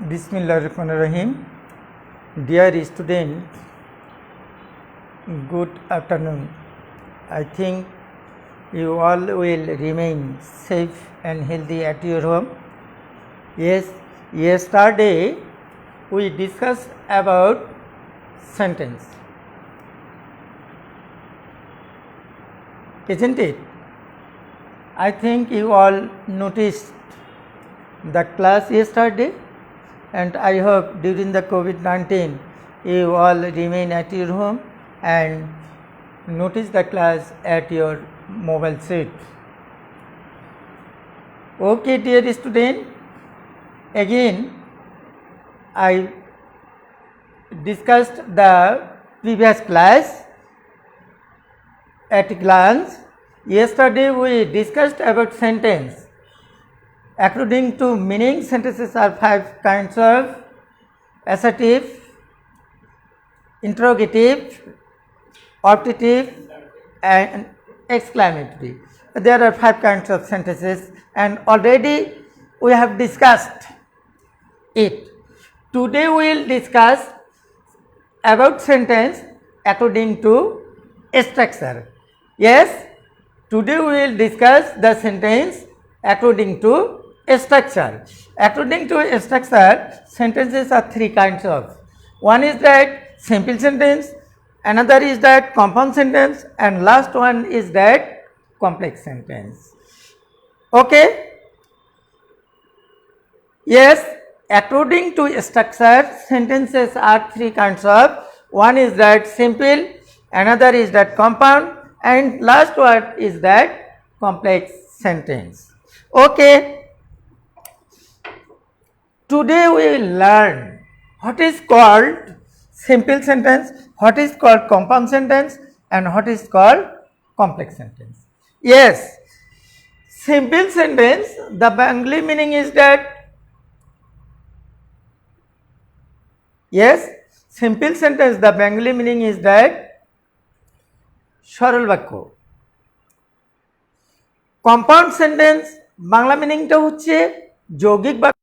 Bismillahirrahmanirrahim. Dear student, good afternoon. I think you all will remain safe and healthy at your home. Yes, yesterday we discussed about sentence, isn't it? I think you all noticed the class yesterday, and I hope during the COVID-19 you all remain at your home and notice the class at your mobile set. Okay, dear student, again I discussed the previous class at a glance. Yesterday we discussed about sentence. According to meaning, sentences are 5 kinds of: assertive, interrogative, optative, and exclamatory. There are 5 kinds of sentences, and already we have discussed it. Today we will discuss about sentence according to structure. Yes, today we will discuss the sentence according to structure. According to structure, sentences are 3 kinds of. One is that simple sentence, another is that compound sentence, and last one is that complex sentence. Okay? Yes, according to structure, sentences are 3 kinds of. One is that simple, another is that compound, and last one is that complex sentence. Okay. Today we will learn what is called simple sentence, what is called compound sentence, and what is called complex sentence. Yes, simple sentence, the Bengali meaning is that, yes, simple sentence, the Bengali meaning is that সরল বাক্য। Compound sentence Bangla মিনিংটা হচ্ছে যৌগিক বাক্য।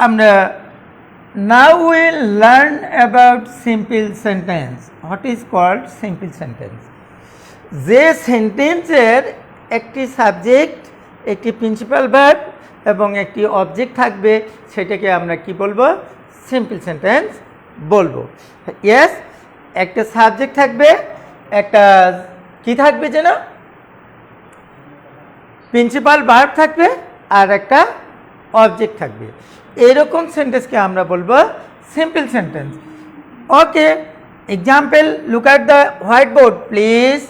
আমরা now we will learn about simple sentence. What is called simple sentence? যে সেন্টেন্সের একটি সাবজেক্ট, একটি প্রিন্সিপাল ভার্ব এবং একটি অবজেক্ট থাকবে, সেটাকে আমরা কি বলবো? সিম্পল সেন্টেন্স বলবো। ইয়েস, একটা সাবজেক্ট থাকবে, একটা কি থাকবে যেন, প্রিন্সিপাল ভার্ব থাকবে, আর একটা অবজেক্ট থাকবে। এরকম সেন্টেন্সকে আমরা বলবো simple sentence. Okay, example, look at the white board please.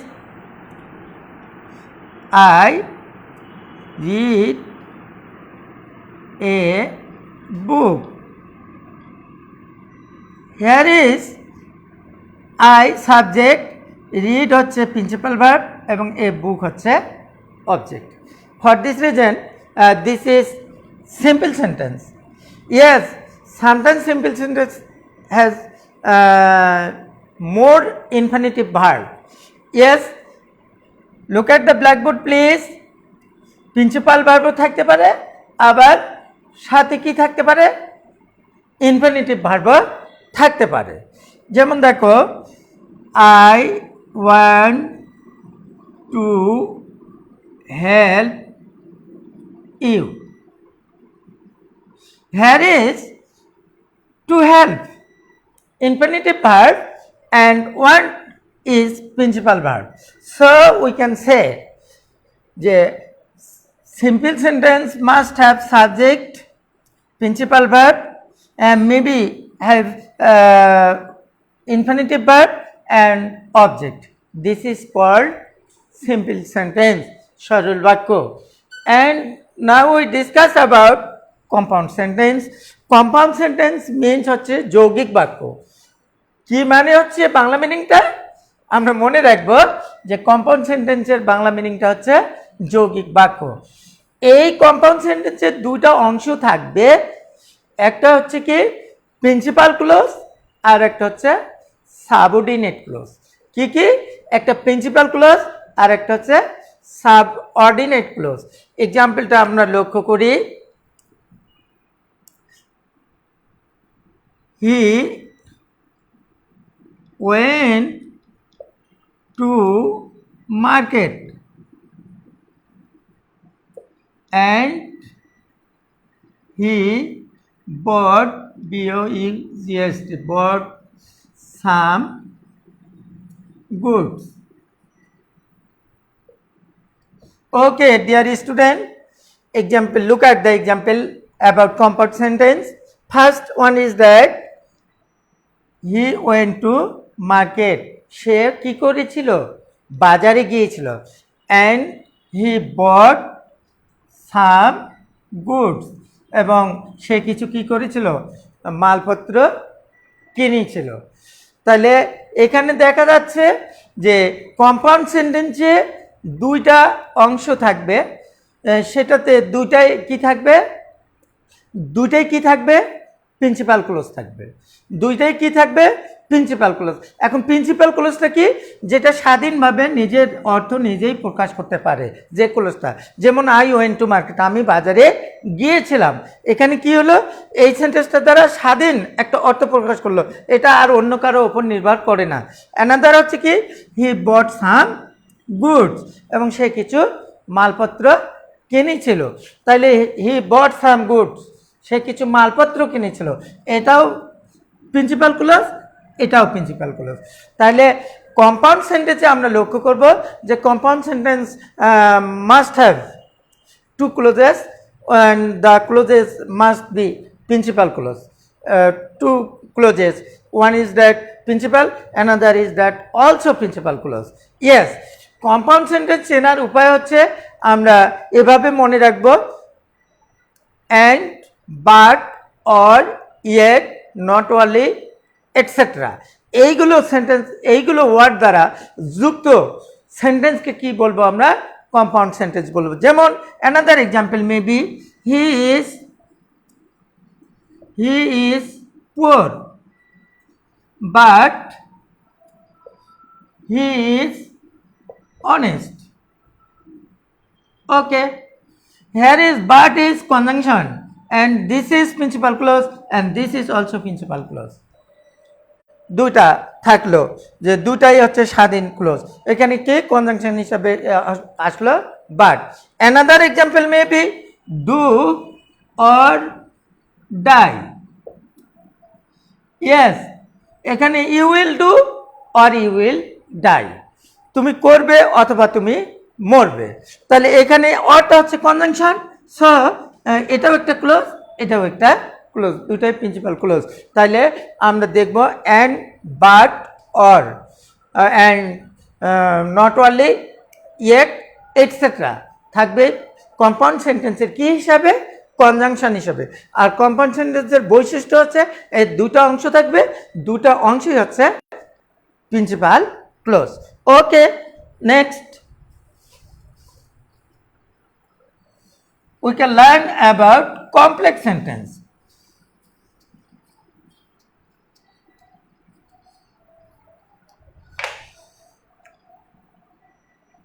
I read a book. Here is I subject, read হচ্ছে প্রিন্সিপাল ভার্ব এবং a book হচ্ছে object. For this reason, this is simple sentence. Yes, sometimes simple sentence has more infinitive verb. Yes, look at the blackboard please. Principal ভার্বও থাকতে পারে, আবার সাথে কি থাকতে পারে? ইনফিনিটিভ ভার্বও থাকতে পারে। যেমন দেখো, I want to help you. Here is to help, infinitive verb, and want is principal verb. So we can say the simple sentence must have subject, principal verb, and maybe have infinitive verb and object. This is called simple sentence, সরল বাক্য। And now we discuss about compound sentence. Compound sentence means হচ্ছে যৌগিক বাক্য। কি মানে হচ্ছে বাংলা মিনিংটা? আমরা মনে রাখবো যে কম্পাউন্ড সেন্টেন্সের বাংলা মিনিংটা হচ্ছে যৌগিক বাক্য। এই কম্পাউন্ড সেন্টেন্সের দুটো অংশ থাকবে, একটা হচ্ছে কি প্রিন্সিপাল ক্লজ, আর একটা হচ্ছে সাবঅর্ডিনেট ক্লজ। কি কি? একটা প্রিন্সিপাল ক্লজ আর একটা হচ্ছে সাবঅর্ডিনেট ক্লজ। এক্সাম্পলটা আমরা লক্ষ্য করি, he went to market and he bought bought some goods. Okay, dear student, example, look at the example about compound sentence. First one is that he went to market. সে কি করেছিল? বাজারে গিয়েছিল। and he bought some goods, এবং সে কিছু কি করেছিল? মালপত্র কিনেছিল। তাহলে এখানে দেখা যাচ্ছে যে কম্পাউন্ড সেন্টেন্সে দুইটা অংশ থাকবে, সেটাতে দুইটাই কি থাকবে? প্রিন্সিপাল ক্লোজ থাকবে। দুইটাই কি থাকবে? Principal clause. এখন প্রিন্সিপাল ক্লোজটা কি? যেটা স্বাধীনভাবে নিজের অর্থ নিজেই প্রকাশ করতে পারে, যে ক্লোজটা। যেমন আই ওয়েন্ট টু মার্কেট, আমি বাজারে গিয়েছিলাম। এখানে কি হলো? এই সেন্টেন্সটা দ্বারা স্বাধীন একটা অর্থ প্রকাশ করলো, এটা আর অন্য কারো ওপর নির্ভর করে না। অ্যানাদার হচ্ছে কি? হি বট সাম গুডস, এবং সে কিছু মালপত্র কিনেছিল। তাইলে হি বট সাম গুডস, সে কিছু মালপত্র কিনেছিল, এটাও প্রিন্সিপাল ক্লজ, এটাও প্রিন্সিপাল ক্লজ। তাহলে কম্পাউন্ড সেন্টেন্সে আমরা লক্ষ্য করব যে compound sentence must have to clauses and the clauses must be principal clause. Two clauses, one is that principal, another is that also principal clause. Yes, compound sentence চেনার উপায় হচ্ছে আমরা এভাবে মনে রাখব, and, but, or, yet, not only, etc. এইগুলো sentence, এইগুলো word দ্বারা যুক্ত সেন্টেন্সকে কি বলবো আমরা? কম্পাউন্ড সেন্টেন্স বলবো। যেমন another example may B he is poor but he is honest. Okay, here is but is conjunction and this is principal clause and this is also principal clause. দুইটা থাকলো, যে দুটাই হচ্ছে স্বাধীন ক্লোজ। এখানে কে conjunction হিসাবে আসলো? But. Another example may be do or die. Yes, এখানে you will do or you will die, তুমি করবে অথবা তুমি মরবে। তাহলে এখানে অরটা হচ্ছে কনজাংশন, সো এটাও একটা ক্লোজ, এটাও একটা ক্লোজ, দুটাই প্রিন্সিপাল ক্লোজ। তাহলে আমরা দেখব and, but, or, and, not only, yet, etcetera থাকবে কম্পাউন্ড সেন্টেন্সের কি হিসাবে? কনজাংশন হিসাবে। আর কম্পাউন্ড সেন্টেন্সের বৈশিষ্ট্য হচ্ছে এই দুটো অংশ থাকবে, দুটো অংশই হচ্ছে principal clause. Okay, next we can learn about complex sentence.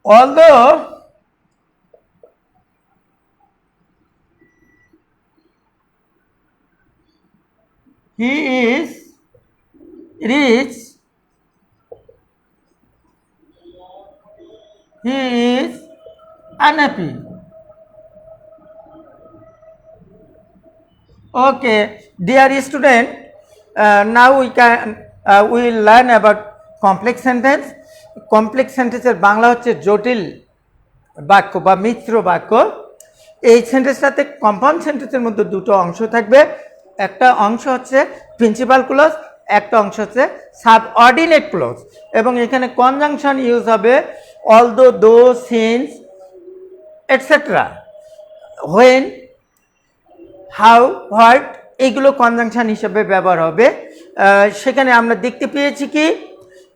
Although he is rich, he is unhappy. Okay, dear student, now we will learn about complex sentence. Complex সেন্টেন্সের বাংলা হচ্ছে জটিল বাক্য বা মিশ্র বাক্য। এই সেন্টেন্সটাতে কম্পাউন্ড সেন্টেন্সের মধ্যে দুটো অংশ থাকবে, একটা অংশ হচ্ছে প্রিন্সিপাল ক্লজ, একটা অংশ হচ্ছে সাবঅর্ডিনেট ক্লজ, এবং এখানে কনজাংশন ইউজ হবে অলদো, দো, since, etcetera, when, how, what, এইগুলো কনজাংশন হিসেবে ব্যবহার হবে। সেখানে আমরা দেখতে পেয়েছি কি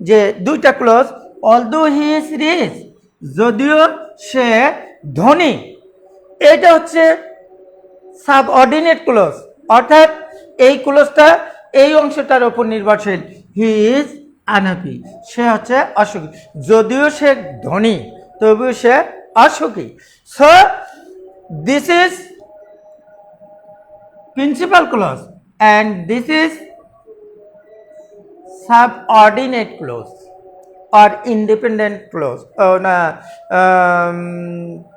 যে দুইটা clause, although he is rich, যদিও সে ধনী, এটা হচ্ছে সাবঅর্ডিনেট ক্লজ, অর্থাৎ এই ক্লজটা এই অংশটার উপর নির্ভরশীল। হি ইজ আনহ্যাপি, সে হচ্ছে অসুখী, যদিও সে ধনী তবুও সে অসুখী। So this is principal clause and this is subordinate clause or independent clause,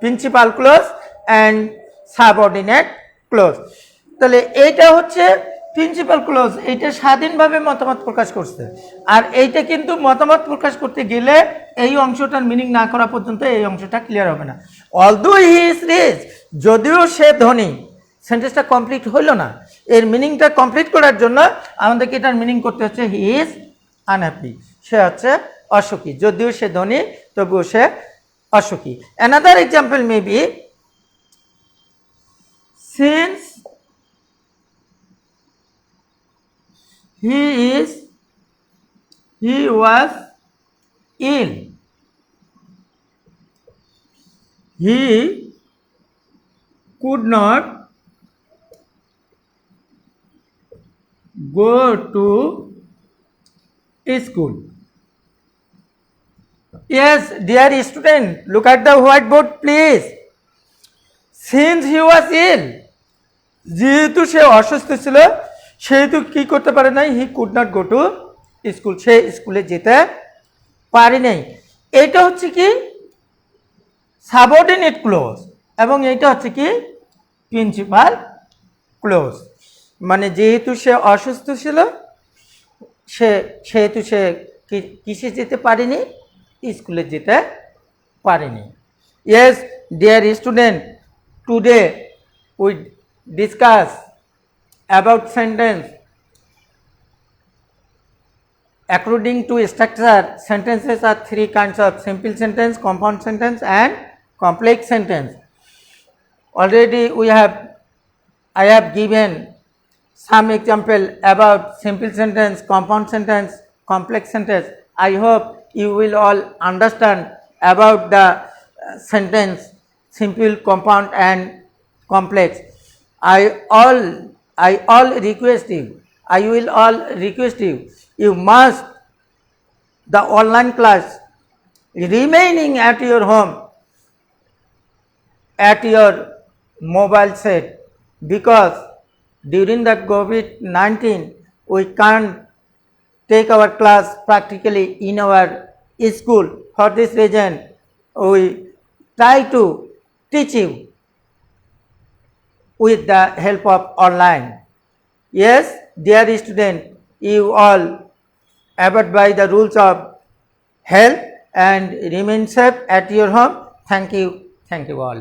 principal clause and subordinate clause. তাহলে এইটা হচ্ছে প্রিন্সিপাল ক্লোজ, এইটা স্বাধীনভাবে মতামত প্রকাশ করছে, আর এইটা কিন্তু মতামত প্রকাশ করতে গেলে এই অংশটার মিনিং না করা পর্যন্ত এই অংশটা ক্লিয়ার হবে না। অলদো হি ইজ রিচ, যদিও সে ধনী, সেন্টেন্সটা কমপ্লিট হইল না। এর মিনিংটা কমপ্লিট করার জন্য আমাদেরকে এটার মিনিং করতে হচ্ছে হি ইজ আনহ্যাপি, সে হচ্ছে অসুখী, যদিও সে ধনী তবুও সে অসুখী। Another example may B, since he was ill, he could not go to school. Yes, dear student, look at the whiteboard please. Since he was ill, যেহেতু সে অসুস্থ ছিল সেহেতু কি করতে পারে নাই, he could not go to school, সে স্কুলে যেতে পারে নাই। এইটা হচ্ছে কি সাবঅর্ডিনেট ক্লোজ এবং এইটা হচ্ছে কি প্রিন্সিপাল ক্লোজ। মানে যেহেতু সে অসুস্থ ছিল সেহেতু সে কিসে যেতে পারেনি, স্কুলে যেতে পারেনি। Yes dear student, today we discuss about sentence. According to structure, sentences are three kinds of: simple sentence, compound sentence and complex sentence. Already I have given some example about simple sentence, compound sentence, complex sentence. I hope you will all understand about the sentence simple, compound and complex. I will all request you, you must the online class remaining at your home, at your mobile set, because during the COVID-19 we can't take our class practically in our school. For this reason we try to teach you with the help of online. Yes, dear student, you all abide by the rules of health and remain safe at your home. Thank you all.